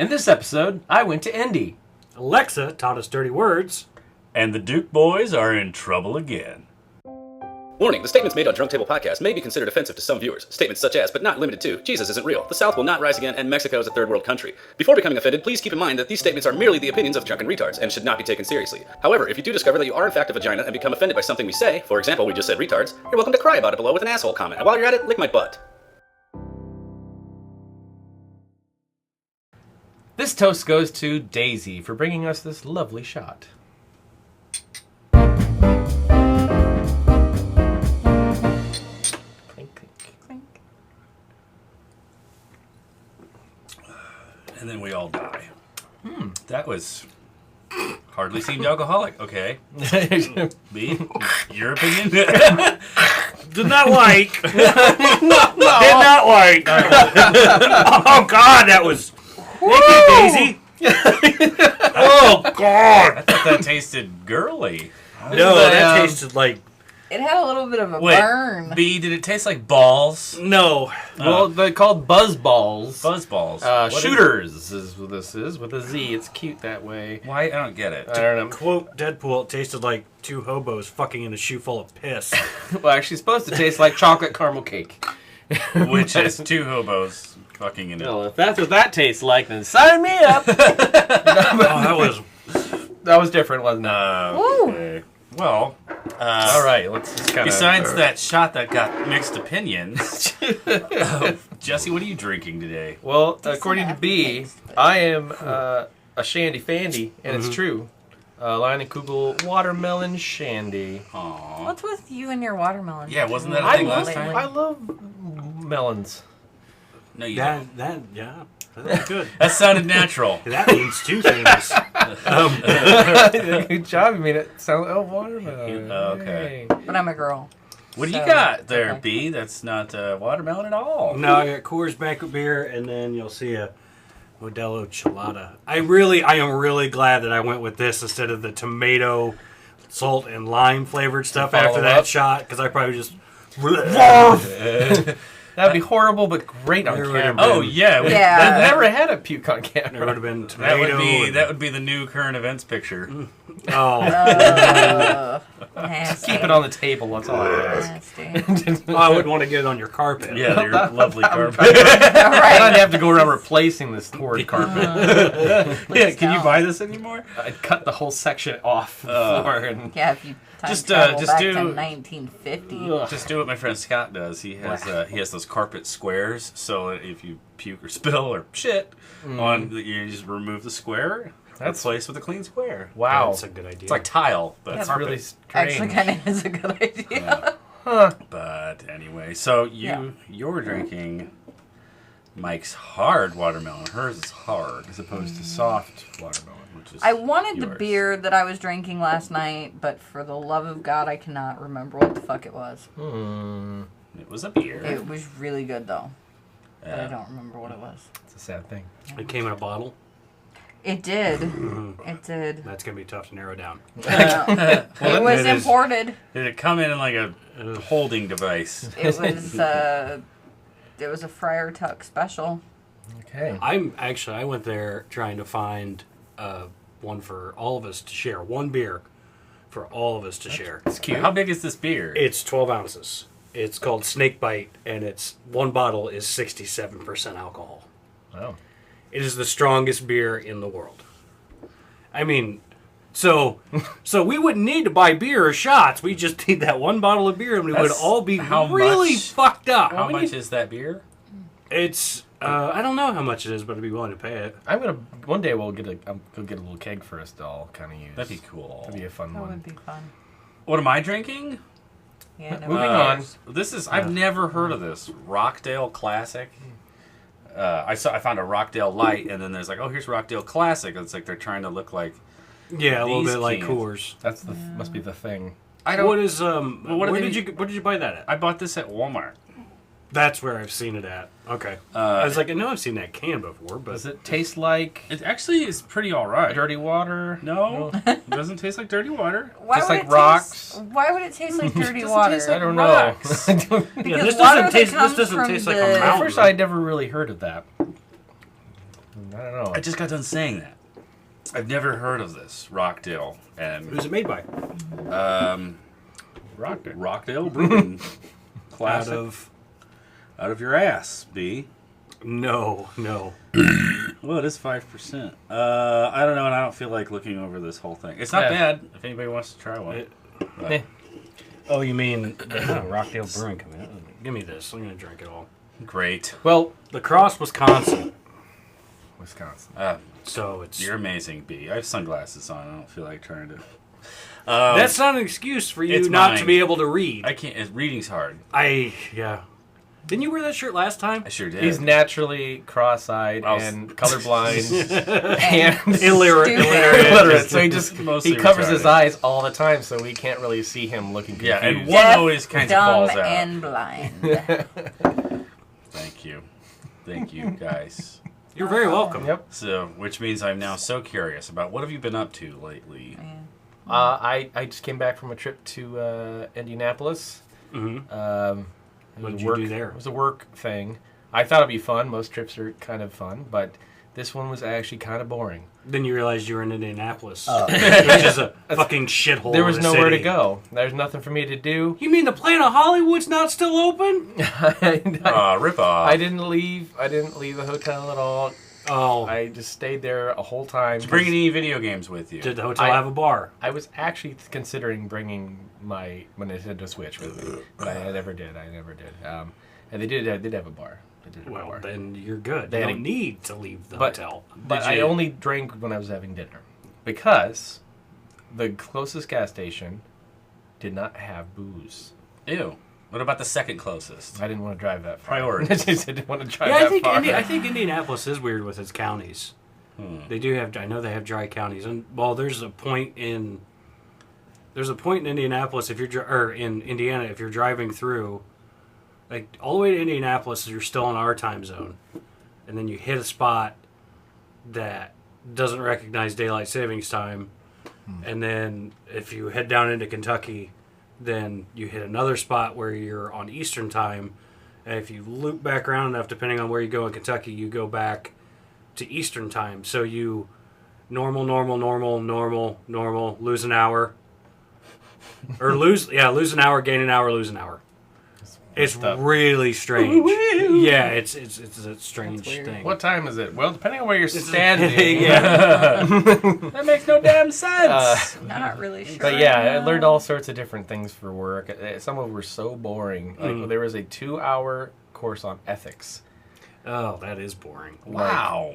In this episode, I went to Indy. Alexa taught us dirty words. And the Duke boys are in trouble again. Warning, the statements made on Drunk Table Podcast may be considered offensive to some viewers. Statements such as, but not limited to, Jesus isn't real, the South will not rise again, and Mexico is a third world country. Before becoming offended, please keep in mind that these statements are merely the opinions of drunken retards and should not be taken seriously. However, if you do discover that you are in fact a vagina and become offended by something we say, for example, we just said retards, you're welcome to cry about it below with an asshole comment. And while you're at it, lick my butt. This toast goes to Daisy for bringing us this lovely shot. And then we all die. That was hardly seemed alcoholic. Okay. B, your opinion? Did not like. Did not like. Oh, God, that was... Thank you, Daisy. Oh, God. I thought that tasted girly. No, that tasted like... It had a little bit of a burn. B, did it taste like balls? No. Well, they're called buzz balls. Buzz balls. Shooters is what this is, with a Z. It's cute that way. Why? I don't get it. I don't know. Quote Deadpool, it tasted like two hobos fucking in a shoe full of piss. Well, actually, it's supposed to taste like chocolate caramel cake. Which is two hobos fucking in it. Well, if that's what that tastes like, then sign me up. That was different, wasn't it? Okay. Well, all right, let's just kind of... Besides that shot that got mixed opinions, Jesse, what are you drinking today? Well, according to B, I am a shandy fandy, and it's true. Line and Kugel watermelon shandy. Aww. What's with you and your watermelon? Yeah, wasn't that a thing last time? I love melons. No, you don't. Yeah. That's good. That sounded natural. That means two things. Good job. You made it sound watermelon. Okay. Yay. But I'm a girl. What do you got there, B? That's not watermelon at all. No, I got Coors Banquet beer, and then you'll see a Modelo Chelada. I am really glad that I went with this instead of the tomato, salt, and lime flavored stuff after that shot, because I probably just... That'd be horrible, but great on camera. Oh, yeah. I've never had a puke on camera. There would have been tomato. That would be the new current events picture. Nasty. Keep it on the table. That's all I ask. Nasty. I wouldn't want to get it on your carpet. Yeah, your lovely carpet. I'd have to go around replacing this torrid carpet. Yeah, can you buy this anymore? I'd cut the whole section off the floor. And Yeah, if you Just back do- to 1950. Just do what my friend Scott does. He has those carpet squares, so if you puke or spill or shit you just remove the square. That's replaced with a clean square. wow. That's a good idea. It's like tile, but That's carpet. really strange. Actually, kind of is a good idea. But anyway, so you're drinking Mike's hard watermelon. Hers is hard as opposed to soft watermelon, which is I wanted the yours. beer that I was drinking last night, but for the love of God, I cannot remember what the fuck it was. It was a beer. It was really good, though. But I don't remember what it was. It's a sad thing. It came in a bottle. It did. It did. That's going to be tough to narrow down. It was imported. Did it come in like a holding device? It was a Friar Tuck special. Okay. I went there trying to find one for all of us to share. One beer for all of us to share. It's cute. How big is this beer? It's 12 ounces. It's called Snakebite, and one bottle is 67% alcohol. Wow. It is the strongest beer in the world. I mean, so we wouldn't need to buy beer or shots. We just need that one bottle of beer, and we would all be really fucked up. How much is that beer? It's I don't know how much it is, but I'd be willing to pay it. One day we'll go get a little keg for us to all kind of use. That'd be cool. That'd be a fun That one. would be fun. What am I drinking? Yeah, no Moving on. This is I've never heard of this Rockdale Classic. I found a Rockdale Light, and then there's like, oh, here's Rockdale Classic. It's like they're trying to look like Yeah, a little these bit like cans. Coors. That's must be the thing. I don't. What is what where did you buy that at? I bought this at Walmart. That's where I've seen it at. Okay. I was like, I know I've seen that can before, but Does it taste like It actually is pretty all right. dirty water? No, it doesn't taste like dirty water. Why Just would like it rocks? Why would it taste like dirty Doesn't water? taste like I don't rocks. know. yeah, Because this water doesn't that taste. This comes doesn't from taste like the- a At mountain. first, I'd never really heard of that. don't know. I just got done saying that. I've never heard of this Rockdale. And Who's it made by? Rockdale Brewing. Out Classic. of Out of your ass, B. no. Well, it is 5%. I don't know, and I don't feel like looking over this whole thing. It's not bad if anybody wants to try one. Eh. Oh, you mean Rockdale Brewing Company? Give me this. I'm gonna drink it all. Great. Well, La Crosse, Wisconsin. Wisconsin. So it's You're amazing, B. I have sunglasses on. I don't feel like trying to. that's not an excuse for you it's not mine. to be able to read. I can't. Reading's hard. Yeah. Didn't you wear that shirt last time? I sure did. He's naturally cross-eyed and colorblind and Illiterate. illiterate. So Mostly he covers his retarded. eyes all the time, so we can't really see him looking confused. Yeah, and one Deaf, always kind of dumb, falls out. and blind. Thank you, guys. You're very welcome. Yep. So, which means I'm now so curious about what have you been up to lately? I just came back from a trip to Indianapolis. Mm-hmm. What did you do there? It was a work thing. I thought it'd be fun. Most trips are kind of fun, but this one was actually kind of boring. Then you realized you were in Indianapolis, which is a fucking shithole. There was of a nowhere to city. go. There's nothing for me to do. You mean the Planet Hollywood's not still open? Rip off. I didn't leave. I didn't leave the hotel at all. Oh, I just stayed there a whole time. Did you bring any video games with you? did the hotel have a bar? I was actually considering bringing my Nintendo Switch with me, but I never did. And they did have a bar. They did have a Well, bar. then you're good. They You had don't need to leave the But- hotel. But Did I you- only drank when I was having dinner because the closest gas station did not have booze. Ew. What about the second closest? I didn't want to drive that far. Priorities. I didn't want to drive Yeah, that I far. think Indianapolis is weird with its counties. They do have. I know they have dry counties, and well, there's a point in Indianapolis if you're or in Indiana if you're driving through, like all the way to Indianapolis, you're still in our time zone, and then you hit a spot that doesn't recognize daylight savings time, and then if you head down into Kentucky, then you hit another spot where you're on Eastern time, and if you loop back around enough, depending on where you go in Kentucky, you go back to Eastern time. So you normal, lose an hour. Or lose an hour, gain an hour, lose an hour. It's really strange. Yeah, it's a strange thing. What time is it? Well, depending on where you're standing. Yeah. That makes no damn sense. Not really sure. But yeah, I learned all sorts of different things for work. Some of them were so boring. Like there was a 2-hour course on ethics. Oh, that is boring. Wow.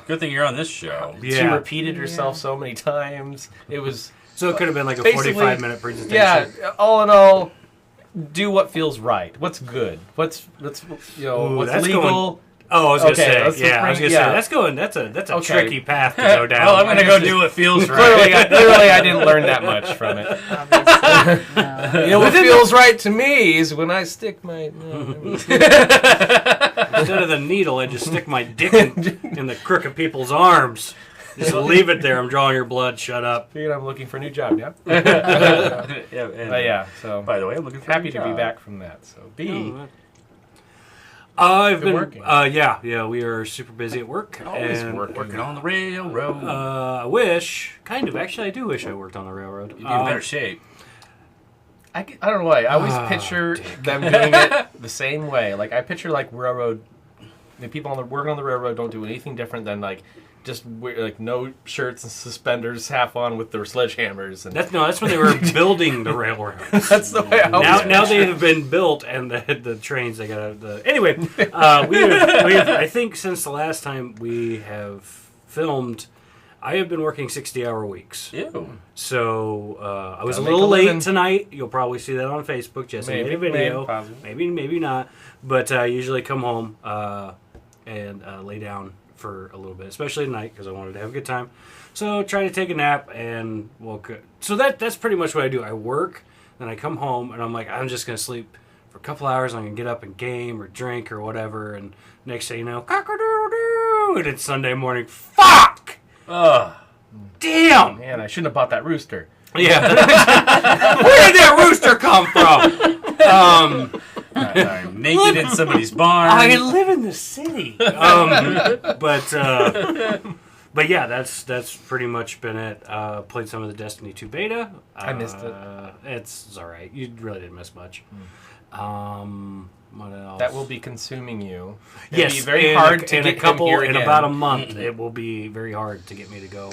Good thing you're on this show. She Yeah. repeated herself so many times. It was So it could have been like a Basically, 45-minute presentation. yeah. All in all, do what feels right. What's good. What's Ooh, what's that's legal. going- Oh, I was gonna Okay, say. let's just Yeah, I was bring- gonna say yeah. that's a Okay. tricky path to go down. Well, I'm going to go do what feels Clearly, right. I didn't learn that much from it. Obviously. No. You know what feels right to me is when I stick my. Instead of the needle, I just stick my dick in the crook of people's arms. Just leave it there. I'm drawing your blood. Shut up. Figured I'm looking for a new job. Yeah. Yeah, and, But yeah. So by the way, I'm looking for happy a to be job. back from that. So B. I've Been been working. yeah. We are super busy at work. Always and, Working on the railroad. I wish, kind of. Actually, I do wish I worked on the railroad. You'd be in better shape. I don't know why. I always picture them doing it the same way. Like I picture like railroad. The people working on the railroad don't do anything different than like just wear, like no shirts and suspenders, half on with their sledgehammers. And That's when they were building the railroad. that's the way I always Now picture they it. have been built, and the trains they got. Anyway, we have. I think since the last time we have filmed, I have been working 60-hour weeks. Ew. So I was Gotta a make little a living. late tonight. You'll probably see that on Facebook. Jesse made a video. Maybe not. But I usually come home and lay down for a little bit, especially at night because I wanted to have a good time. So try to take a nap and so that's pretty much what I do. I work, then I come home and I'm like, I'm just gonna sleep for a couple hours. I'm gonna get up and game or drink or whatever. And next thing you know, cock-a-doodle-doo, and it's Sunday morning. Fuck! Ugh. Damn! Man, I shouldn't have bought that rooster. Yeah. Where did that rooster come from? I'm naked in somebody's barn. I live in the city. But yeah, that's pretty much been it. Played some of the Destiny 2 beta. I missed it. It's all right. You really didn't miss much. What else? That will be consuming you. It'll Yes, be very hard to get him here in again. about a month. It will be very hard to get me to go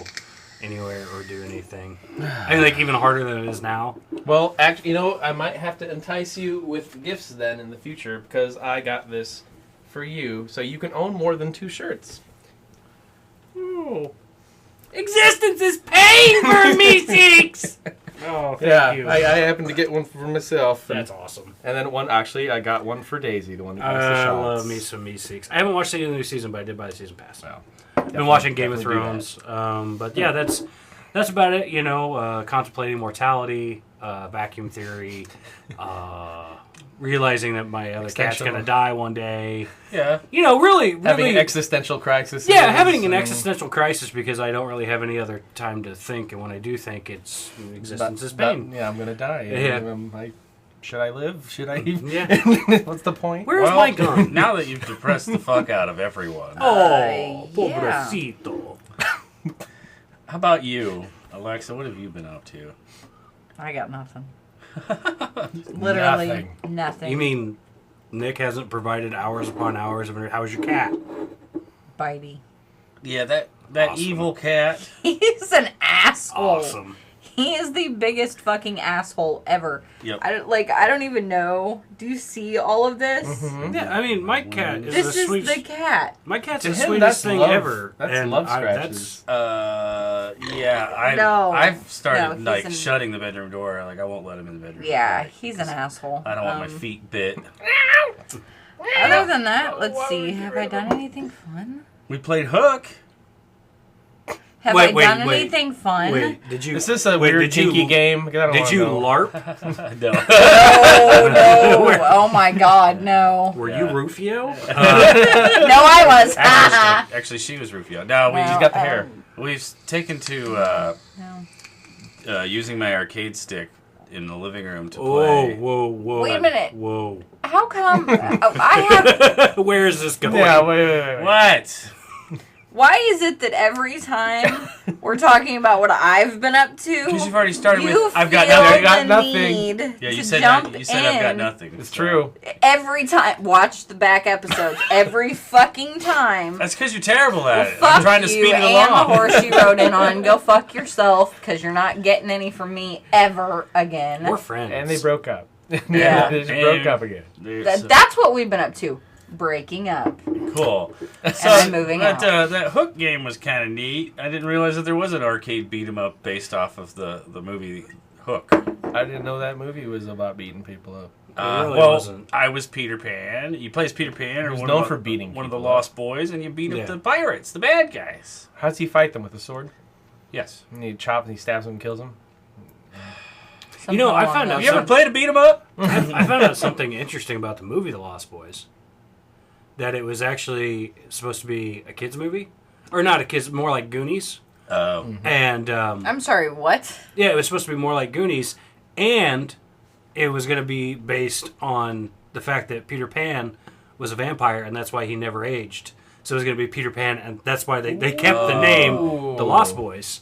anywhere or do anything. I think even harder than it is now. Well, actually, I might have to entice you with gifts then in the future because I got this for you, so you can own more than 2 shirts. Oh. Existence is pain for me, Seeks! Oh, thank you. I happened to get one for myself. That's awesome. And then I got one for Daisy, the one who makes the I shots. love me some Meeseeks. I haven't watched the new season, but I did buy the season pass. Wow. Been watching Game of definitely Thrones. But yeah, that's about it. Contemplating mortality, vacuum theory, realizing that my other cat's going to die one day. Yeah. Really Having an existential crisis. Yeah, having an existential crisis because I don't really have any other time to think, and when I do think, it's existence is pain. I'm going to die. Yeah. Should I live? Should I? Yeah. What's the point? Where's my gun? Now that you've depressed the fuck out of everyone. Oh, yeah. pobrecito. How about you, Alexa? What have you been up to? I got nothing. Literally nothing. You mean Nick hasn't provided hours upon hours of how's your cat? Bitey. Yeah, that Awesome. evil cat. He's an asshole. Awesome. He is the biggest fucking asshole ever. Yep. I don't even know. Do you see all of this? Yeah, I mean, my cat is This the is sweetest. the cat. My cat's To the him, sweetest that's thing love. ever. That's and love scratches. Yeah. I've started No, he's shutting the bedroom door. Like I won't let him in the bedroom. Yeah, he's an asshole. I don't want my feet bit. Other than that, let's see. Have I done anything fun? We played Hook. Have Wait, I done wait. anything fun? Wait, did you? Is this a wait, weird did you- kinky game? I don't Did wanna you know. LARP? No. Oh no! Oh my God, no! Were you Rufio? No, I was. Actually, she was Rufio. No, we Well, just got the hair. we've taken to No. using my arcade stick in the living room to Oh, play. whoa. Wait a minute. Whoa. How come I have? Where is this going? Yeah, wait. What? Why is it that every time we're talking about what I've been up to, Because you've already started you with I've got feel nothing. I got the nothing. need Yeah, you to said jump you said I've got in nothing. It's true. every time. Watch the back episodes every fucking time. That's because you're terrible at it. Fuck I'm trying to you speed it and along. the horse you rode in on. Go fuck yourself, because you're not getting any from me ever again. We're friends. And they broke up. Yeah. They just broke up again. That's what we've been up to. Breaking up. Cool. So I'm moving out. that Hook game was kind of neat. I didn't realize that there was an arcade beat 'em up based off of the movie Hook. I didn't know that movie was about beating people up. really well, wasn't. I was Peter Pan. You play as Peter Pan, or He was one known of the, for beating one of the people Lost Boys, and you beat Yeah. up the pirates, the bad guys. How does he fight them with a sword? Yes. And he chops and he stabs them and kills them? You know, I Something found along out Have you ever some- played a beat 'em up? I found out something interesting about the movie The Lost Boys. That it was actually supposed to be a kids movie, or not a kids, more like Goonies. Oh. And I'm sorry, what? yeah, it was supposed to be more like Goonies, and it was going to be based on the fact that Peter Pan was a vampire, and that's why he never aged. So it was going to be Peter Pan, and that's why they kept the name The Lost Boys.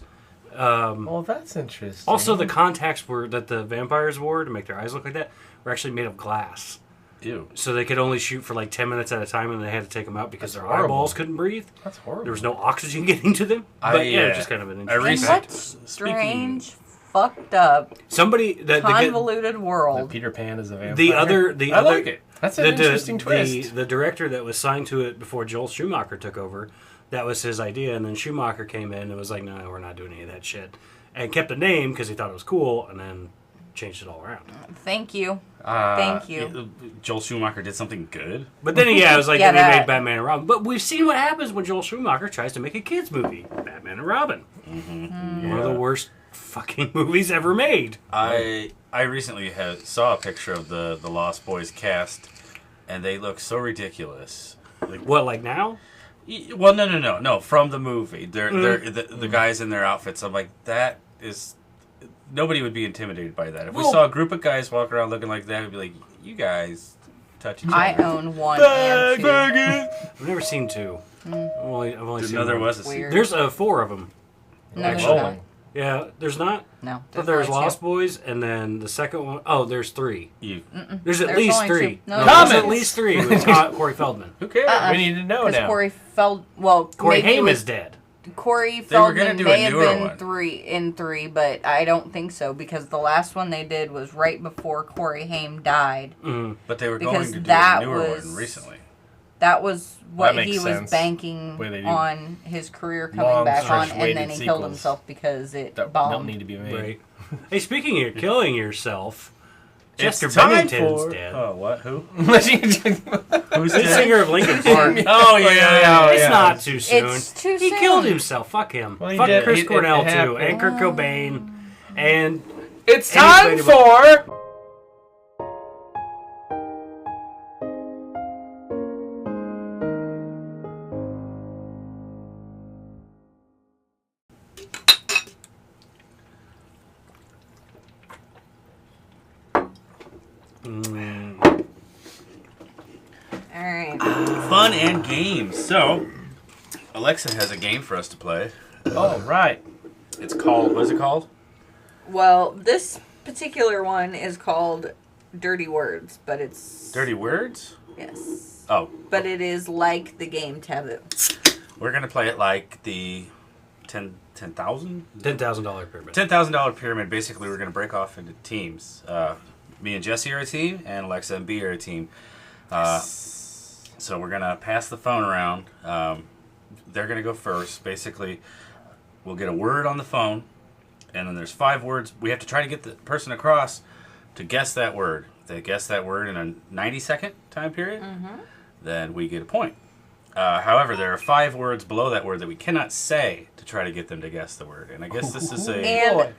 Well, that's interesting. Also, the contacts that the vampires wore to make their eyes look like that were actually made of glass. Ew. So they could only shoot for like 10 minutes at a time, and they had to take them out because That's their horrible. eyeballs couldn't breathe. That's horrible. There was no oxygen getting to them. But yeah, it's just kind of an I In interesting what fact. strange, fucked up, Somebody the convoluted That world. Peter Pan is a vampire. the I other like it. That's an interesting twist. The director that was signed to it before Joel Schumacher took over, that was his idea, and then Schumacher came in and was like, "No, we're not doing any of that shit," and kept the name because he thought it was cool, and then changed it all around. Thank you. Thank you. Joel Schumacher did something good. But then, yeah, it was like Yeah, then he that- made Batman and Robin. But we've seen what happens when Joel Schumacher tries to make a kids movie, Batman and Robin. One of the worst fucking movies ever made. I recently saw a picture of the Lost Boys cast, and they look so ridiculous. What, like now? Well, no. From the movie, they're the guys in their outfits. I'm like, that is. Nobody would be intimidated by that. If we Well- saw a group of guys walking around looking like that, we'd be like, you guys. touch each I other. own 1 and 2. I've never seen 2. I've only seen There 1. was a Weird. There's 4 of them. No, there's Rolling. not. Yeah, there's not. No. But there's only Lost 2. Boys, and then the second one, oh, there's 3. You. There's at There's least only 3. 2. No, there's Comments. at least 3 with Corey Feldman. Who cares? Uh-uh. We need to know Because now. Corey Corey maybe it Haim was- is dead. Corey They were gonna Feldman do a may have newer been one. 3, but I don't think so because the last one they did was right before Corey Haim died. But they were Because going to do that a newer was- one recently. That was what makes he was sense. banking Way they do on his career coming long, back on, stretched, and weighted then he killed sequels himself because it that don't bombed. need to be made. Right. Hey, speaking of killing yourself, It's Chester time Bennington's for... dead. Oh, what? Who? Who's Who's the singer of Linkin Park? Oh, yeah. It's not too soon. It's too He soon. killed himself. Fuck him. Well, he Fuck did. Chris It Cornell, too. happened. And Kurt Cobain. And It's time Anybody for... All right. Fun and games. So, Alexa has a game for us to play. Oh, right. It's called... What is it called? Well, this particular one is called Dirty Words, but it's Dirty Words? yes, Oh, but it is like the game Taboo. we're going to play it like the $10,000? $10,000 pyramid. $10,000 pyramid. Basically, we're going to break off into teams. Me and Jesse are a team, and Alexa and B are a team. So we're going to pass the phone around. They're going to go first. Basically, we'll get a word on the phone, and then there's 5 words. We have to try to get the person across to guess that word. If they guess that word in a 90-second time period, then we get a point. However, there are 5 words below that word that we cannot say to try to get them to guess the word. And I guess this is a... And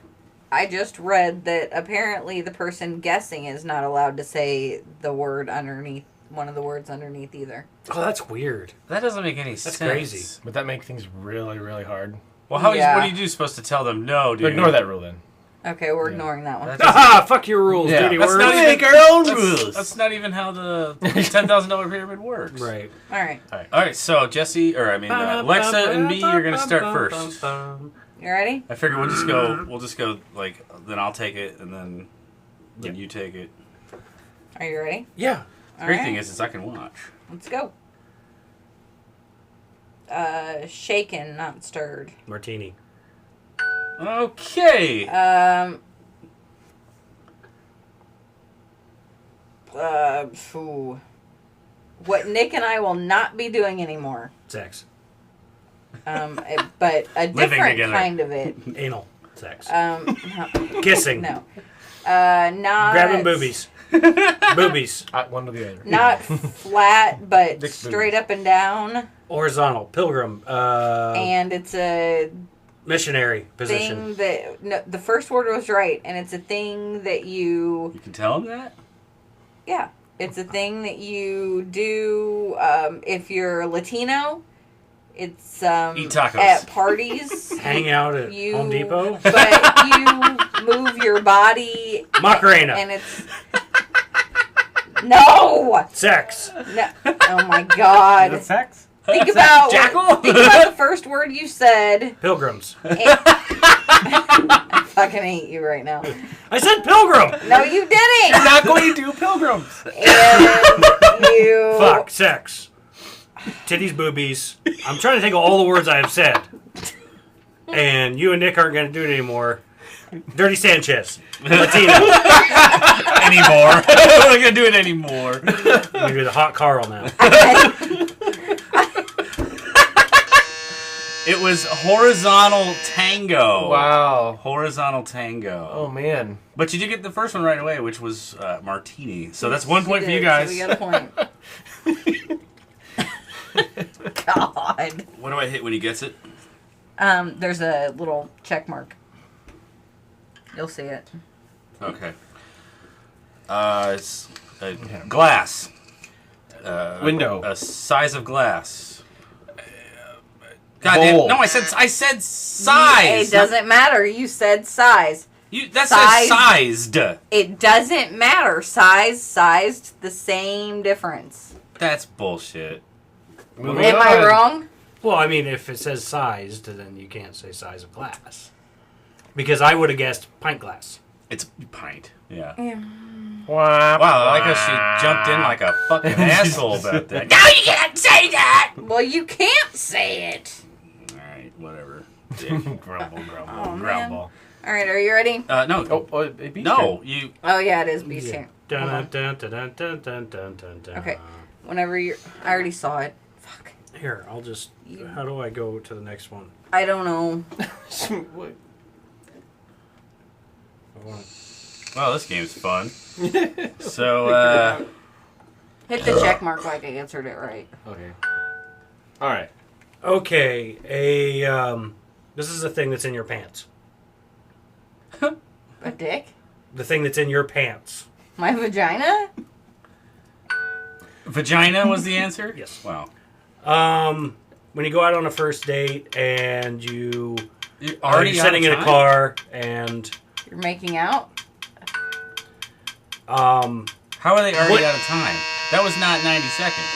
I just read that apparently the person guessing is not allowed to say the word underneath, one of the words underneath either. Oh, that's weird. That doesn't make any sense. crazy. But that makes things really, really hard. Well, how Yeah. what are you do? Supposed to tell them no, dude? Ignore that rule then. Okay, we're ignoring that one. That doesn't- Haha, fuck your rules, Yeah, dirty that's words. not even Make our own rules. That's not even how the $10,000 pyramid works. Right. All right, All right. So Jesse, Alexa and me are gonna start first. you ready? I figure we'll just go like then I'll take it and then you take it. Are you ready? Yeah. The great All thing right. is I can watch. Let's go. Shaken, not stirred. Martini. Okay. Phew. What Nick and I will not be doing anymore. Sex. But a different together. kind of it. Anal. Sex. No, Kissing. no. Not Grabbing boobies. Boobies. One or the other. Not flat, but Dick's straight up and down. Horizontal. Pilgrim. And it's a Missionary position. thing that no, the first word was right, and it's a thing that You can tell them that. yeah, it's a thing that you do if you're Latino. It's Eat tacos. at parties. Hang out at you, Home Depot. but you move your body, Macarena. and it's no, Sex. no. Oh my god! sex? Think about Jackal? think about the first word you said. Pilgrims. I fucking hate you right now. I said pilgrim. No, you didn't. Not going to do pilgrims. And you Fuck. Sex. Titties, boobies. I'm trying to think of all the words I have said. And you and Nick aren't going to do it anymore. Dirty Sanchez. Latino. Anymore. We're not gonna do it anymore. We're going to do the hot Carl now. It was horizontal tango. Wow. Horizontal tango. Oh, man. But you did get the first one right away, which was martini. So that's 1 point for you did, guys. So we got a point. God. What do I hit when he gets it? There's a little check mark. You'll see it. Okay. It's a glass. Window. A size of glass. God damn! Bowl. No, I said size. It doesn't matter. You said size. That says sized. It doesn't matter. Sized, the same difference. That's bullshit. Am I wrong? Well, I mean, if it says sized, then you can't say size of glass. Because I would have guessed pint glass. It's pint. Yeah. Wow, I like how she jumped in like a fucking asshole about that. No, you can't say that! Well, you can't say it. Alright, whatever. grumble. All right, are you ready? No. No, you... Oh, yeah, it is Beast here. Dun, dun, dun, dun, dun, dun, dun, dun. Okay. Whenever you're... I already saw it. Fuck. Here, I'll just... How do I go to the next one? I don't know. Well, this game's fun. So, Hit the check mark like I answered it right. Okay. All right. Okay, this is the thing that's in your pants. A dick? The thing that's in your pants. My vagina? vagina was the answer? Yes. Wow. When you go out on a first date and you're already sitting in a car and... You're making out? How are they already out of time? That was not 90 seconds.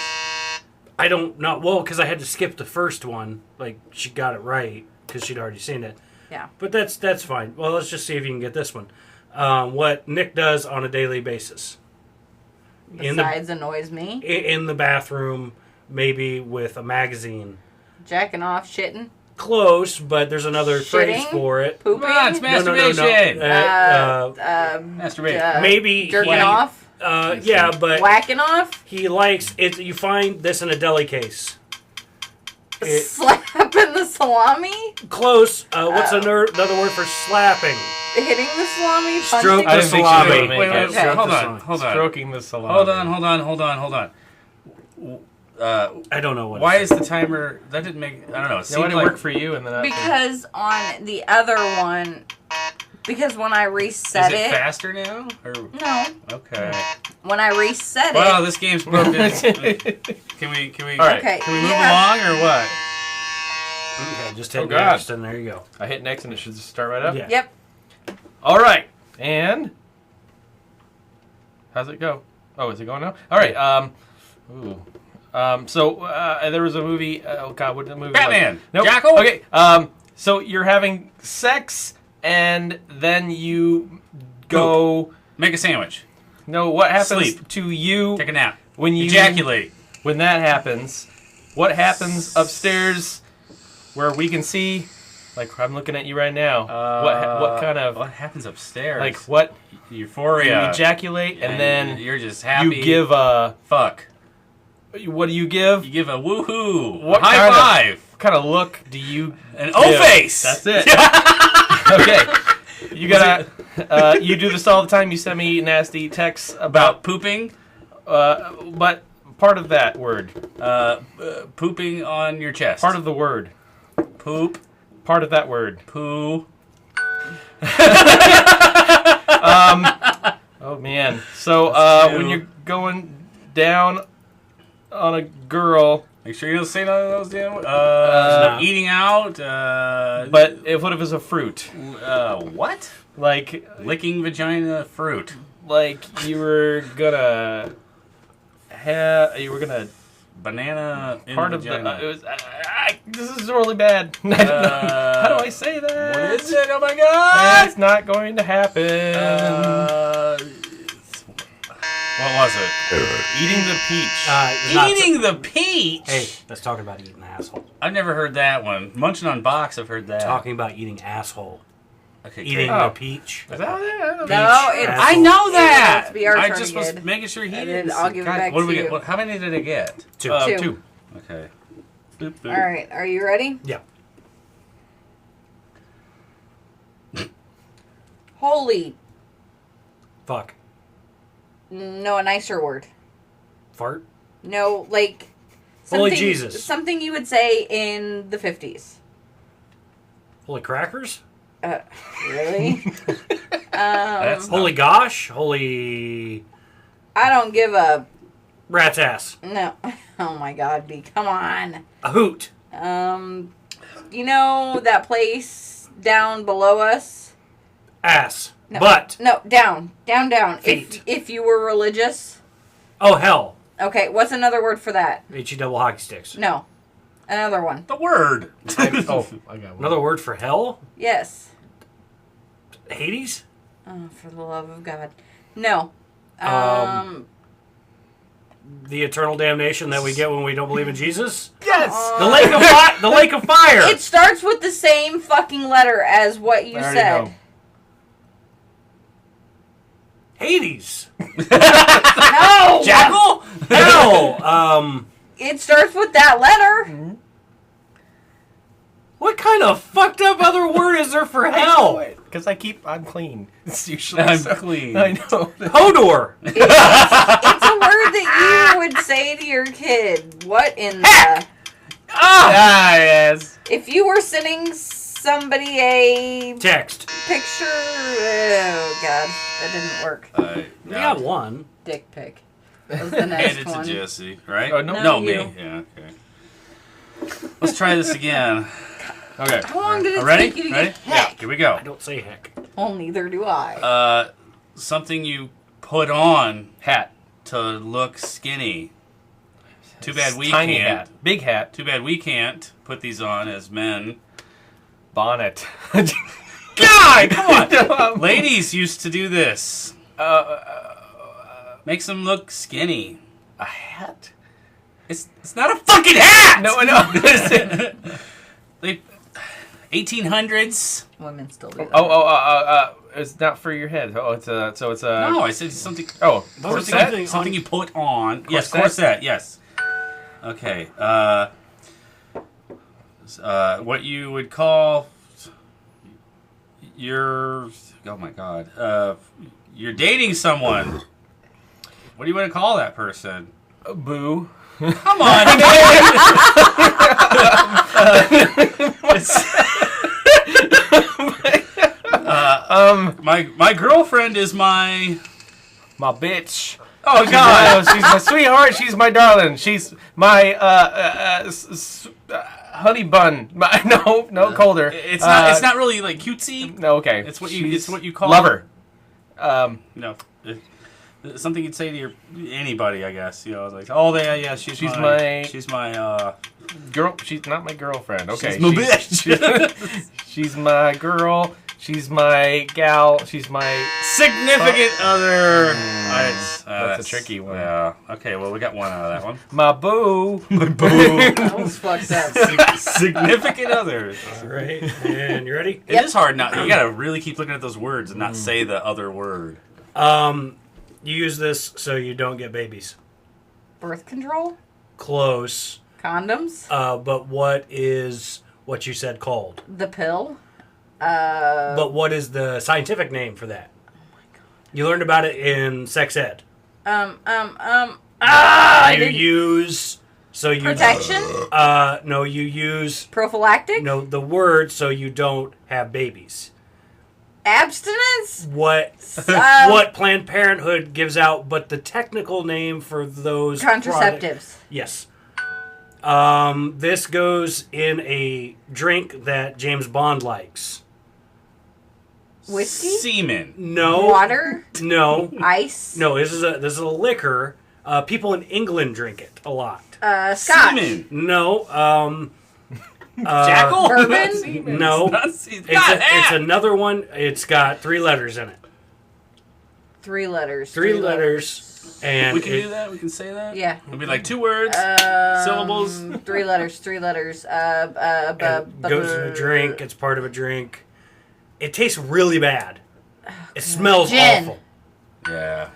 I don't know. Well, because I had to skip the first one. Like, she got it right because she'd already seen it. Yeah. But that's fine. Well, let's just see if you can get this one. What Nick does on a daily basis. Besides annoys me? In the bathroom, maybe with a magazine. Jacking off, shitting? Close, but there's another phrase for it. Pooping? Come on, it's masturbation. Masturbate. Maybe jerking off? Yeah, but whacking off? he likes it. You find this in a deli case. Slapping the salami? Close. What's another word for slapping? Hitting the salami? Stroke punching the salami. Wait, Okay. hold on. Stroking the salami. Hold on. I don't know what. Why is the timer? That didn't make. I don't know. It Yeah, why seemed did it like work for you and then Because on the other one, because when I reset Is it faster now? Or No. okay. When I reset Wow, it. this game's broken. Can we? All right. Okay. Can we move along or what? Okay, just hit Oh, God. next, and there you go. I hit next and it should just start right up. Yeah. Yep. All right. And how's it go? Oh, is it going now? All right. So there was a movie. Oh God, what the movie? Batman. Was? Nope. Jackal. Okay. So you're having sex and then you go. Make a sandwich. No, what happens Sleep. to you Take a nap. when you Ejaculate. When that happens, what happens upstairs where we can see? Like I'm looking at you right now. What kind of? What happens upstairs? Like what? Euphoria. You ejaculate and then you're just happy. you give a fuck. What do you give? You give a woohoo. What High kind five. What kind of look do you? An give? O-face. That's it. Okay. You gotta. You do this all the time. You send me nasty texts About pooping. but part of that word. Pooping on your chest. Part of the word. Poop. Part of that word. Poo. Oh man. So when you're going down on a girl, Make sure you don't say none of those damn. Eating out. but what if it's a fruit? What? Like Licking vagina fruit. like you were gonna Banana. In part vagina. of the. It was. This is really bad. How do I say that? What is it? Oh my god! It's not going to happen. What was it? Eating the peach. Eating the peach. Hey, let's talk about eating asshole. I've never heard that one. Munching on box, I've heard that. Talking about eating asshole. Okay, Eating great. the peach. Is that what it is? No, it's. I know that. It's be our I turn just was again. making sure he And didn't. then I'll give it God, back what did to we you. get? How many did I get? Two. Two. Okay. Boop, boop. All right, are you ready? Yeah. Holy. Fuck. No, a nicer word. Fart. No, like. Holy something- Jesus. Something you would say in the 50s. Holy crackers. Really? That's Holy gosh. Holy I don't give a. rat's ass. No. Oh my God, B. Come on. A hoot. You know that place down below us? Ass. No. Butt. No, down. Feet. If you were religious. Oh, hell. Okay, what's another word for that? H-E double hockey sticks. No. Another one. The word. I got one. Another word for hell? Yes. Hades? Oh, for the love of God. No. The eternal damnation that we get when we don't believe in Jesus? Yes! The lake of fire! It starts with the same fucking letter as what you I already said. know. Hades. No! Jackal? Hell. It starts with that letter. What kind of fucked up other word is there for hell? Because I'm clean. It's usually I'm so- clean. I know. Hodor. It's a word that you would say to your kid. What in the... Yes. If you were sending somebody a Text. picture... Oh, God. That didn't work. We got one. Dick pic. That was the next Hand it to one. Jesse, right? Oh, no. No, me. you. Yeah, okay. Let's try this again. Okay. How long did it Ready? take you to Ready? get heck? Here we go. I don't say heck. Well, neither do I. Something you put on Hat. to look skinny. Too bad we Tiny can't. hat. Big hat. Too bad we can't put these on as men. Bonnet. God, come on. Ladies used to do this. Makes them look skinny. A hat? It's not a fucking hat. No, no. They 1800s. Women still do that. It's not for your head. Oh, it's a. So it's a. No, I said something. Oh, Something, corset. you put on. Yes, Corset? corset. Yes. Okay. What you would call your. Oh my God. You're dating someone. What do you want to call that person? Boo. Come on, my girlfriend is my. My bitch. Oh God. She's my sweetheart. She's my darling. She's my honey bun. No colder. It's not. It's not really like cutesy. No, okay. It's what you. It's what you call lover. No. Something you'd say to your anybody, I guess. You know, like, oh, yeah, she's my Girl. She's not my girlfriend. Okay. she's my bitch. She's my girl. She's my gal. She's my significant other. That's a tricky one. Yeah. Okay. Well, we got one out of that one. my boo. My boo. That was fucked up. Significant other. All right. And you ready? It is hard not. You gotta really keep looking at those words and not say the other word. You use this so you don't get babies. Birth control? Close. Condoms? But what is what you said called? The pill? But what is the scientific name for that? Oh my God. You learned about it in sex ed. You use so you Protection? No, you use Prophylactic? the word so you don't have babies. Abstinence? What what Planned Parenthood gives out, but the technical name for those Contraceptives. Yes. This goes in a drink that James Bond likes. Whiskey? Semen. No. Water? No. Ice? No, this is a liquor. People in England drink it a lot. Scotch? Semen. No. Jackal. Bourbon? No. It's another one. It's got 3 letters in it. 3 letters. 3 letters. And We can do that. We can say that. Yeah. It'll be like 2 words, syllables. 3 letters. 3 letters. and goes in a drink. It's part of a drink. It tastes really bad. It smells Gin. awful. Yeah.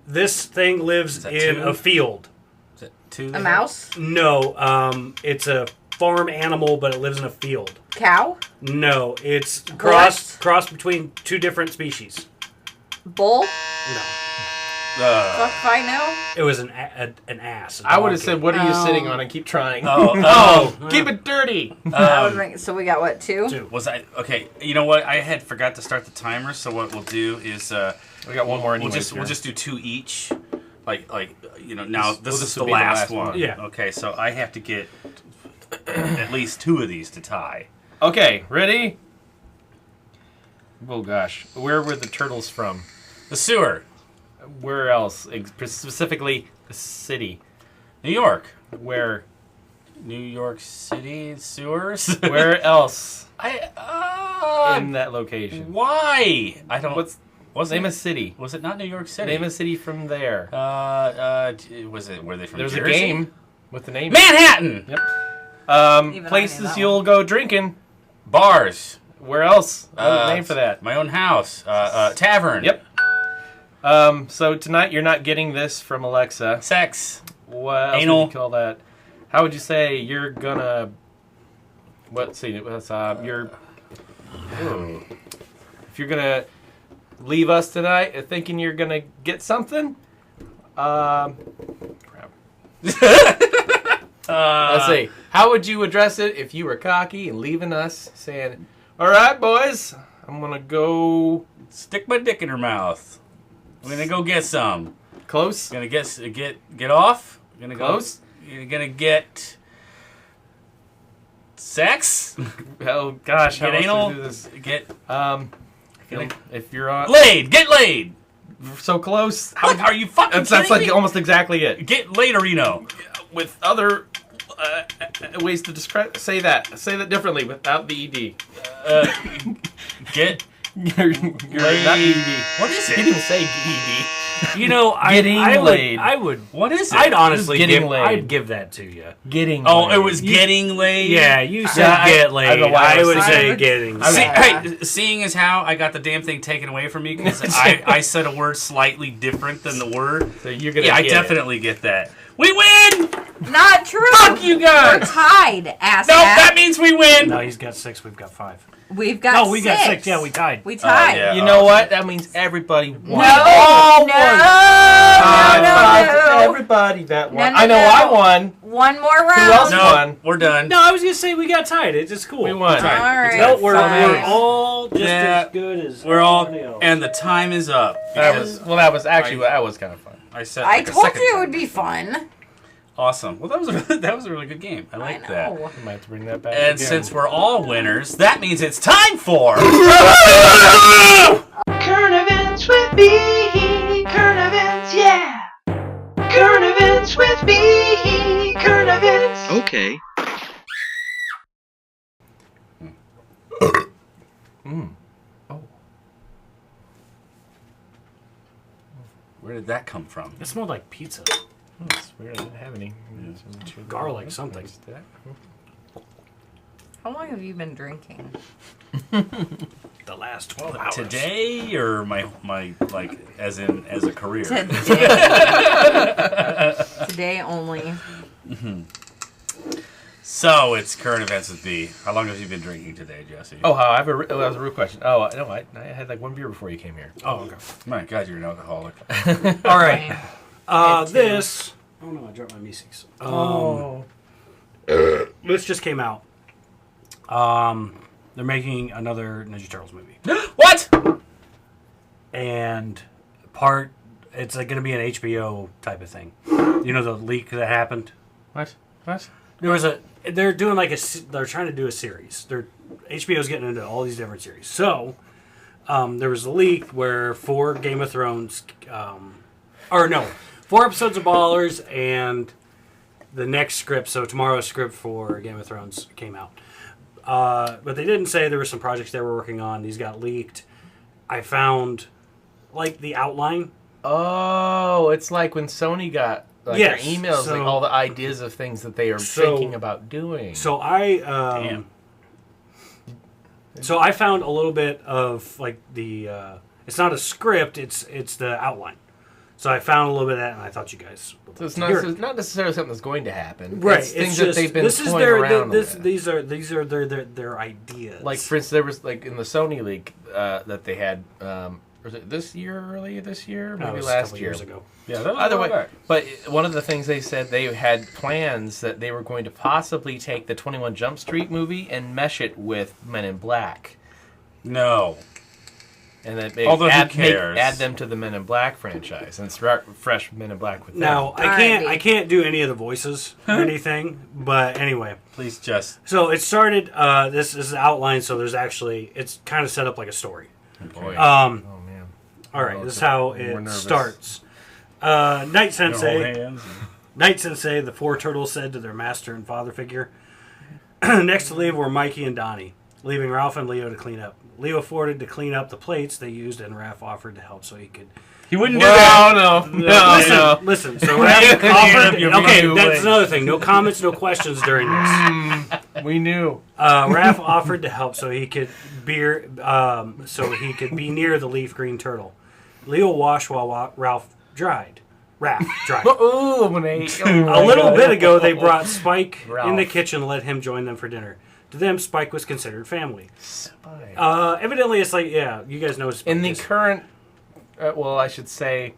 This thing lives that in 2? a field. Is that 2? A mouse? No, it's a farm animal, but it lives in a field. Cow? No, it's Horse? cross between 2 different species. Bull? No, Fuck if I know. it was an ass. I would have said, "What are you Oh. sitting on?" and keep trying. Oh. Keep it dirty. That would make, so we got what, 2? 2. Was I okay? You know what? I had forgot to start the timer. So what we'll do is We got one more. we'll Anyways, just do 2 each. Like now this this is will the be the last last one. one. Yeah. Okay, so I have to get at least 2 of these to tie. Okay, ready? Oh gosh, where were the turtles from? The sewer. Where else? Specifically, the city. New York. Where? New York City sewers. Where else? In that location. Why? I don't. Name a city. Was it not New York City? Name a city from there. Was it? Were they from There's Jersey? a game with the name. Manhattan. Yep. Places you'll go drinking. Bars. Where else? Another name for that. My own house. Tavern. Yep. So tonight you're not getting this from Alexa. Sex. What else Anal. would you call that? How would you say you're gonna? What's you're? If you're gonna leave us tonight thinking you're gonna get something, crap. Let's see. How would you address it if you were cocky and leaving us saying, "All right, boys, I'm gonna go stick my dick in her mouth. I'm gonna go get some. Close. Gonna get off. Gonna Close. You're gonna get sex. Oh gosh, how Get else anal. do we do this? Get If you're on laid. Get laid. so close, What? Are you fucking that's kidding like me? almost exactly it. Get laid, Reno. With other ways to describe, say that differently without the ed. Get You're not ed. What is He it? didn't say ed. You know, Getting laid. I would. What is it? I'd honestly Getting laid. I'd give that to you. Getting. Oh, laid. it was getting laid. Yeah, you said Yeah, get I laid. don't know why I I would was say saying- getting. See, Yeah. hey, seeing as how I got the damn thing taken away from me because I said a word slightly different than the word. So you're gonna. Yeah, I get definitely get that. We win. Not true. Fuck you guys. We're tied, ass. No, that means we win. No, he's got 6. We've got 5. We've got No, we six. got 6. Yeah, we tied. We tied. yeah. You know what? That means everybody won. No, all no, won. no. Everybody that won. No, I know no. I won. One more round. Who else No, won? we're done. No, I was gonna say we got tied. It's just cool. We won. All right. No, we're fine. all just Yeah. as good as We're all, everybody else. and the time is up. That was that was kind of fun. I said. I like a told second you it time. would be fun. Awesome. Well, that was a really good game. I I like know. that. I might have to bring that back. And again. since we're all winners, that means it's time for. Current events with me. Current events, yeah. Current events with me. Current events. Okay. Where did that come from? It smelled like pizza, It's weird. I didn't have any. garlic, something. How long have you been drinking? The last 12 hours. Today or my like as a career? Today. Today only. So it's current events with B. How long have you been drinking today, Jesse? Oh, I have that was a real question. Oh, no, I had like one beer before you came here. Oh, okay. My God, you're an alcoholic. All right. Me too. This. Oh no, I dropped my Meeseeks. This just came out. They're making another Ninja Turtles movie, What? and it's going to be an HBO type of thing. You know the leak that happened. What? They're doing they're trying to do a series. HBO's getting into all these different series. So, there was a leak where 4 Game of Thrones, 4 episodes of Ballers and the next script. So tomorrow's script for Game of Thrones came out. But they didn't say there were some projects they were working on. These got leaked. I found the outline. Oh, it's like when Sony got their Yes, emails, so- like all the ideas of things that they are So- thinking about doing. So I Damn. So I found a little bit of the it's not a script, it's the outline. So I found a little bit of that, and I thought you guys would So it's like to hear not, it. it's not necessarily something that's going to happen. Right. It's things that they've been toying around with. These are their ideas. Like, for instance, there was, like, in the Sony leak that they had, was it earlier this year? That Maybe was a last couple year. years ago. Yeah, that was Either a while way, back. but one of the things they said, they had plans that they were going to possibly take the 21 Jump Street movie and mesh it with Men in Black. No. And then they Although who add cares? them to the Men in Black franchise and start fresh Men in Black with them. Now Alrighty. I can't do any of the voices or anything, but anyway. Please just. So it started. This is outlined. So there's actually it's kind of set up like a story. Boy. All man. right, Oh, this is okay. how We're it nervous. starts. Night Their whole Sensei. hands. Night Sensei, the four turtles said to their master and father figure. Next to leave were Mikey and Donnie, leaving Ralph and Leo to clean up. Leo afforded to clean up the plates they used, and Raph offered to help so he could. He wouldn't do that. No. Listen. So Raph offered. Your Okay, video that's link. another thing. No comments, no questions during this. We knew. Raph offered to help so he could be near the leaf green turtle. Leo washed while Raph dried. Ooh, A little bit ago, they brought Spike in the Ralph. kitchen and let him join them for dinner. To them, Spike was considered family. Evidently, it's like, yeah, you guys know Spike In the is. current, well, I should say.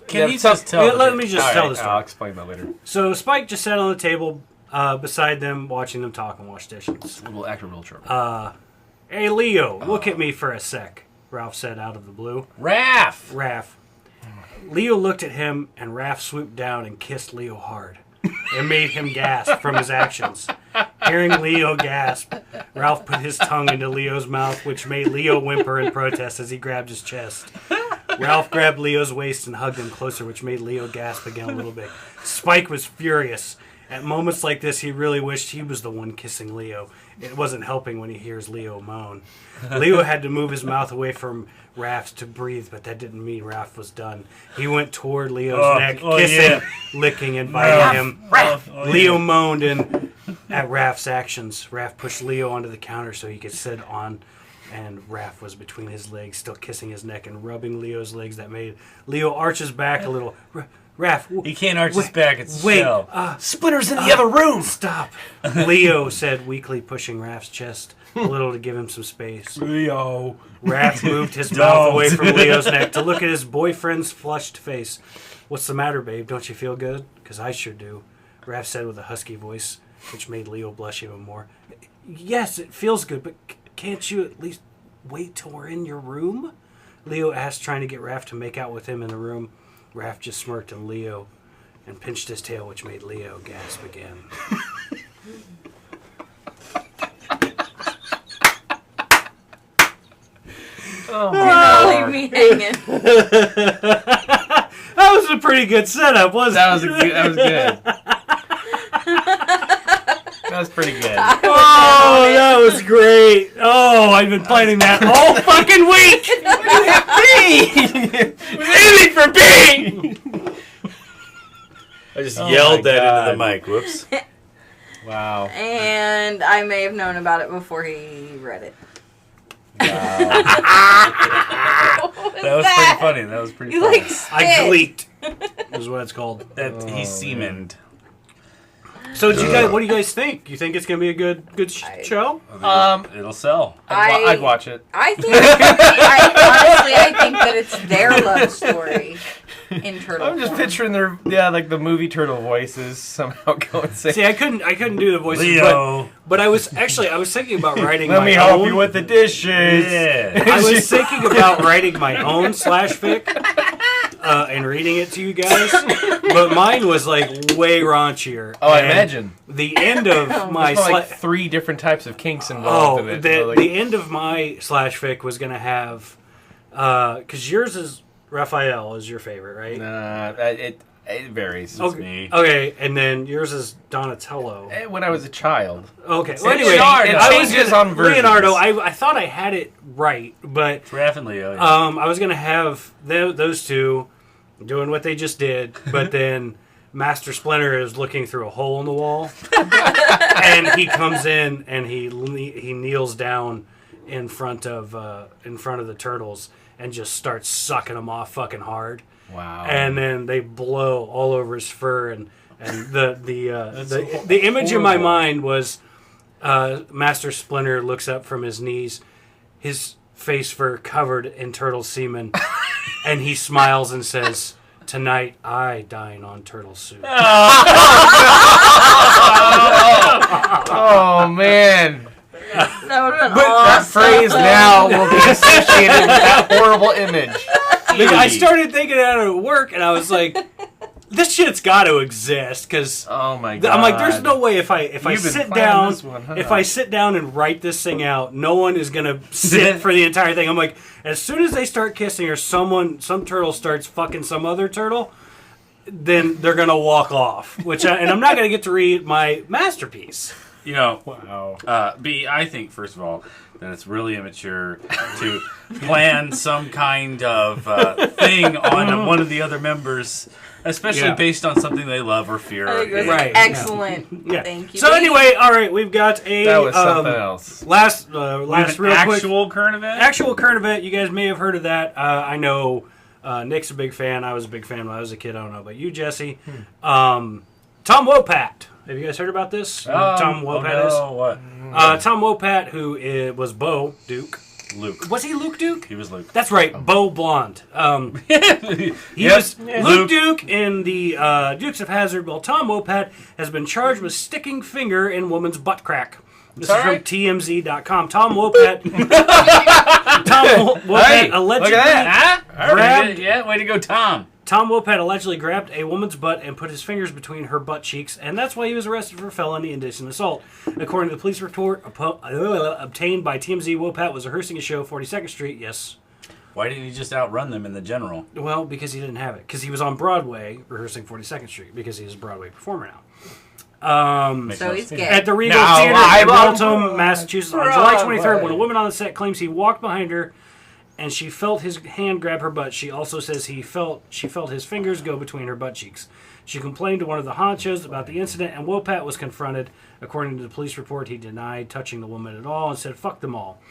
Can you just tell? Let me just tell the story. I'll explain that later. So Spike just sat on the table beside them, watching them talk and wash dishes. We'll act a real chirp. Hey, Leo, look at me for a sec, Ralph said out of the blue. Raph. Leo looked at him, and Raph swooped down and kissed Leo hard. It made him gasp from his actions. Hearing Leo gasp, Ralph put his tongue into Leo's mouth, which made Leo whimper in protest as he grabbed his chest. Ralph grabbed Leo's waist and hugged him closer, which made Leo gasp again a little bit. Spike was furious. At moments like this, he really wished he was the one kissing Leo. It wasn't helping when he hears Leo moan. Leo had to move his mouth away from Raph's to breathe, but that didn't mean Raph was done. He went toward Leo's neck, kissing, licking, and biting him. Leo moaned at Raph's actions. Raph pushed Leo onto the counter so he could sit on, and Raph was between his legs, still kissing his neck and rubbing Leo's legs. That made Leo arch his back a little. Raph, He can't arch his back. It's wait, shell. Splinter's in the other room. Stop, Leo said weakly, pushing Raph's chest a little to give him some space. Leo. Raph moved his mouth away from Leo's neck to look at his boyfriend's flushed face. What's the matter, babe? Don't you feel good? Because I sure do, Raph said with a husky voice, which made Leo blush even more. Yes, it feels good, but can't you at least wait till we're in your room? Leo asked, trying to get Raph to make out with him in the room. Raph just smirked at Leo and pinched his tail, which made Leo gasp again. Leave me hanging. That was a pretty good setup, wasn't That was good. That was pretty good. Oh, that was great. Oh, I've been planning that all fucking week. Aiming for B! I just yelled that God. into the mic. Whoops. Wow. And I may have known about it before he read it. That was pretty funny. That was pretty You funny. like spit. I gleeked, is what it's called. That he semened. So, did you guys? What do you guys think? You think it's gonna be a good show? It'll sell. I'd watch it. I think, I think that it's their love story in turtle I'm just form. picturing their like the movie turtle voices somehow going. See, I couldn't do the voices, Leo. but I was thinking about writing Let my me own. help you with the dishes. Yeah. I was thinking about writing my own /fic and reading it to you guys, but mine was like way raunchier. Oh, I And imagine. the end of my There's like 3 different types of kinks involved in it. the, So, like, the end of my /fic was gonna have because yours is Raphael is your favorite, right? it varies. Okay. me. Okay, and then yours is Donatello. When I was a child. Okay, It's well, anyway, Leonardo. I was Changes gonna- on versions. Leonardo. I thought I had it right, but Raph and Leo. Yeah. I was gonna have those two doing what they just did, but then Master Splinter is looking through a hole in the wall, and he comes in and he kneels down in front of the turtles and just starts sucking them off fucking hard. Wow. And then they blow all over his fur, and the image in my horrible. mind was Master Splinter looks up from his knees, his face fur covered in turtle semen, and he smiles and says, "Tonight I dine on turtle soup." Oh man. That would have been That awesome. phrase now will be associated with that horrible image. I started thinking out at work, and I was like, this shit's got to exist because Oh my god! I'm like, there's no way if I You've been sit planning down, this one, huh? if I sit down and write this thing out, no one is gonna sit for the entire thing. I'm like, as soon as they start kissing or some turtle starts fucking some other turtle, then they're gonna walk off. And I'm not gonna get to read my masterpiece. You know, Wow. B, I think, first of all, that it's really immature to plan some kind of thing on one of the other members, especially based on something they love or fear. I think that's Right. excellent. Yeah. Thank you. So anyway, all right, we've got a That was something else. last We have real an quick actual current event? actual current event. You guys may have heard of that. I know Nick's a big fan. I was a big fan when I was a kid. I don't know about you, Jesse. Tom Wopat. Have you guys heard about this? You know who Tom Wopat is? What? Tom Wopat, who was Bo Duke. Luke. Was he Luke Duke? He was Luke. That's right, Bo Blonde. He Yes, was Luke Duke in the Dukes of Hazzard. Well, Tom Wopat has been charged with sticking finger in woman's butt crack. This is from TMZ.com. Tom Wopat. Hey, allegedly look at that. grabbed. Yeah, way to go, Tom. Tom Wopat allegedly grabbed a woman's butt and put his fingers between her butt cheeks, and that's why he was arrested for felony indecent assault. According to the police report obtained by TMZ, Wopat was rehearsing a show 42nd Street. Yes. Why didn't he just outrun them in the general? Well, because he didn't have it. Because he was on Broadway rehearsing 42nd Street, because he's a Broadway performer now. Makes So no he's sense. gay. At the Regal Now Theater I'm in on Waltham, Massachusetts, on July 23rd, Broadway. when a woman on the set claims he walked behind her and she felt his hand grab her butt. She also says she felt his fingers go between her butt cheeks. She complained to one of the honchos about the incident, and Wopat was confronted. According to the police report, he denied touching the woman at all and said, "Fuck them all."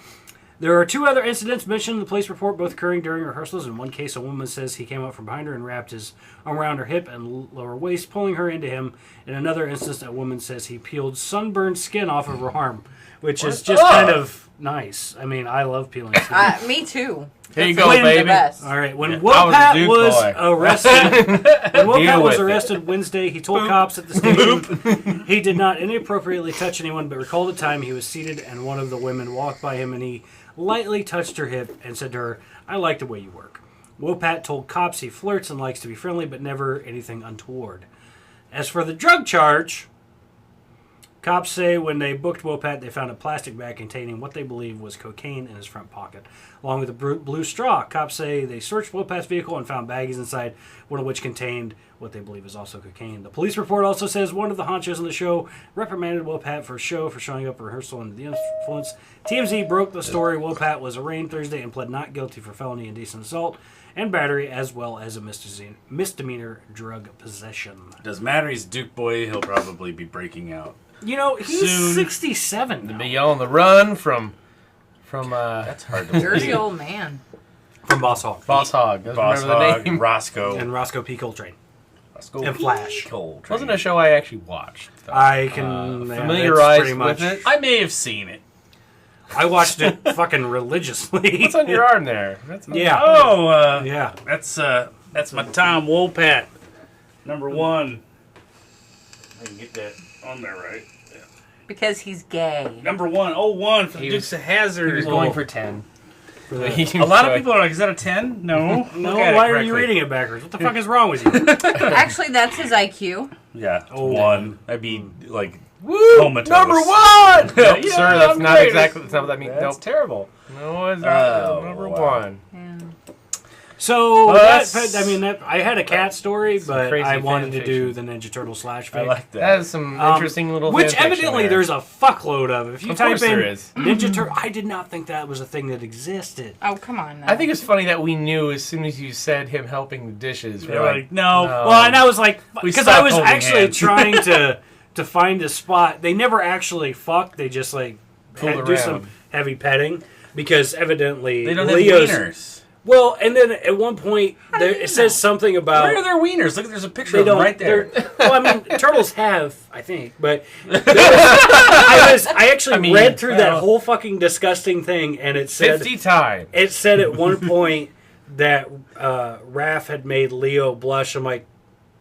There are two other incidents mentioned in the police report, both occurring during rehearsals. In one case, a woman says he came up from behind her and wrapped his arm around her hip and lower waist, pulling her into him. In another instance, a woman says he peeled sunburned skin off of her arm, which is just kind of nice. I mean, I love peeling skin. Me too. Here you That's go, the baby. best. All right, when I was a Wopat Duke was boy. arrested, Wednesday, he told cops at the station he did not inappropriately touch anyone, but recalled the time he was seated and one of the women walked by him and he lightly touched her hip and said to her, "I like the way you work." Wopat told cops he flirts and likes to be friendly, but never anything untoward. As for the drug charge, cops say when they booked Wopat, they found a plastic bag containing what they believe was cocaine in his front pocket, along with a blue straw. Cops say they searched Wopat's vehicle and found baggies inside, one of which contained what they believe is also cocaine. The police report also says one of the honchos on the show reprimanded Wopat for showing up for rehearsal under the influence. TMZ broke the story. Wopat was arraigned Thursday and pled not guilty for felony indecent assault and battery, as well as a misdemeanor drug possession. Does matter? He's Duke boy. He'll probably be breaking out. You know, he's Soon. 67 now. Be on the run from That's hard to Dirty believe. old man. From Boss Hog. Boss Hog. Doesn't Boss remember the Hog, name. Roscoe. And Roscoe P. Coltrane. Roscoe and Flash. Coltrane. Wasn't a show I actually watched. Though. I can Familiarized pretty much. with it. I may have seen it. I watched it fucking religiously. What's on your arm there? That's Yeah. Oh, Yeah. that's my Tom Wopat. Number one. I can get that on there right. Because he's gay. Number 101 for the He Dukes of He Hazzard. was going for 10. A lot of people are like, is that a 10? No. No, Look at it why are you correctly. reading it backwards? What the fuck is wrong with you? Actually, that's his IQ. Yeah, it's Oh. 1. That'd be like Woo! comatose. Number 1! Nope, Yeah, sir, that's I'm not great. exactly that's not what that means. That's Nope. terrible. No, it's not. Oh, Number wow. 1. Yeah. So, Well, that, that's- I mean, I had a cat story, but crazy I wanted to fan do fiction. the Ninja Turtle slash I fic. like that. That is some interesting little Which fan fiction evidently there. there's a fuckload of. If you Of type course in there is. Ninja Turtle, I did not think that was a thing that existed. Oh, come on. I think it's funny that we knew as soon as you said him helping the dishes. They're We're like, no. Well, and I was like, We because I stopped was holding actually hands. trying to find a spot. They never actually fuck. They just like Fooled do around. some heavy petting because evidently They don't Leo's. have wieners. Well, and then at one point it says something about Where are their wieners? Look, there's a picture they of them don't. right there. Well, I mean, turtles have, I think, but I actually read through that whole fucking disgusting thing, and it said 50 times. it said at one point that Raph had made Leo blush. I'm like,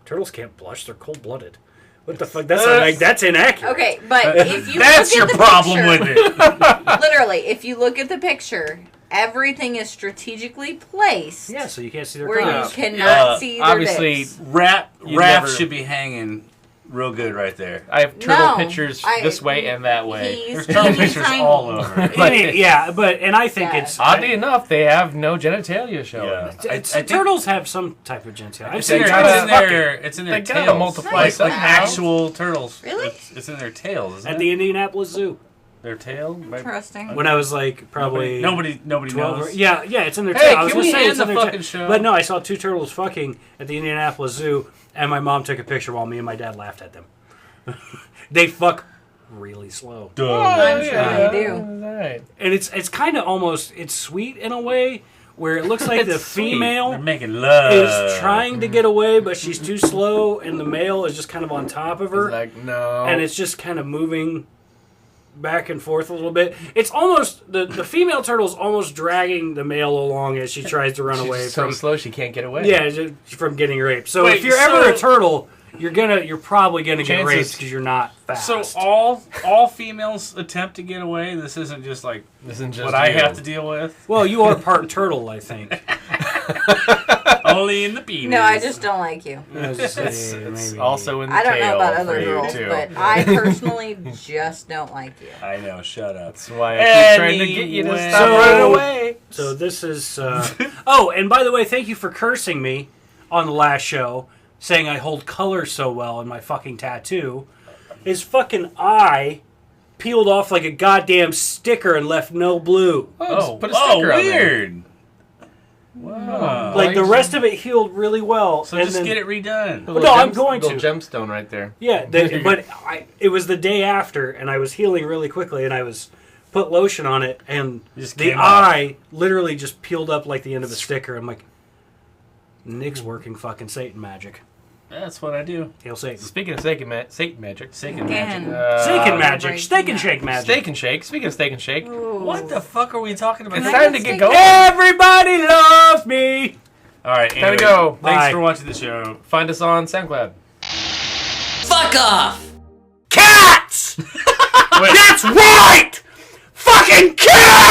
turtles can't blush; they're cold blooded. What the fuck? That's inaccurate. Okay, but if you That's look your at the problem picture, with it. literally, if you look at the picture, everything is strategically placed. Yeah, so you can't see their where cocks. you cannot see their obviously, dicks. Wrap never- should be hanging real good right there. I have turtle No, pictures this way and that way. There's turtle pictures tiny. all over. And I think Yeah. it's... Oddly enough, they have no genitalia showing. Yeah. I think turtles have some type of genitalia. I've It's seen in gotta their, fuck it's in their They gotta tails. multiply like somehow. actual turtles. Really? It's in their tails, isn't at it? the Indianapolis Zoo. Their tail? Interesting. When I was like probably Nobody 12 knows. yeah, it's in their Hey, tail. I was can gonna we say end it's in the their fucking tail. show? But no, I saw 2 turtles fucking at the Indianapolis Zoo, and my mom took a picture while me and my dad laughed at them. They fuck really slow. I'm sure they do. Right. And it's kind of almost, it's sweet in a way, where it looks like the It's sweet. female They're making love. is trying to get away, but she's too slow, and the male is just kind of on top of her. It's like, no. And it's just kind of moving back and forth a little bit. It's almost, the female turtle's almost dragging the male along as she tries to run She's away so from slow she can't get away. from getting raped. So Wait, if you're ever a turtle, you're probably gonna get Chances- raped because you're not fast. So all females attempt to get away. This isn't just like This isn't just what I you. have to deal with. well, you are part turtle, I think. Only in the penis. No, I just don't like you. It's Maybe. also in the I don't know tail about for other you, girls, too. but I personally just don't like you. I know. Shut up. That's why I keep trying to get you to Anyway. stop So- running away. So this is. Oh, and by the way, thank you for cursing me on the last show, saying I hold color so well in my fucking tattoo. His fucking eye peeled off like a goddamn sticker and left no blue. Just put a sticker on there. weird. Wow. Like the rest of it healed really well. So and just then- get it redone. Little No, I'm going little to. gemstone right there. Yeah, but it was the day after, and I was healing really quickly, and I was put lotion on it, and Just the came off. eye literally just peeled up like the end of a sticker. I'm like, Nick's working fucking Satan magic. That's what I do. Hail Satan. Speaking of Satan magic. Satan Again. magic. Steak magic. breaking Steak and up. shake magic. Steak and shake. Speaking of steak and shake, What the fuck are we talking about? it's I time to get get steak going. Everybody loves me. All right, Time to anyway, go. Thanks Bye. for watching the show. Find us on SoundCloud. Fuck off! Cats! Wait. That's right! Fucking cats!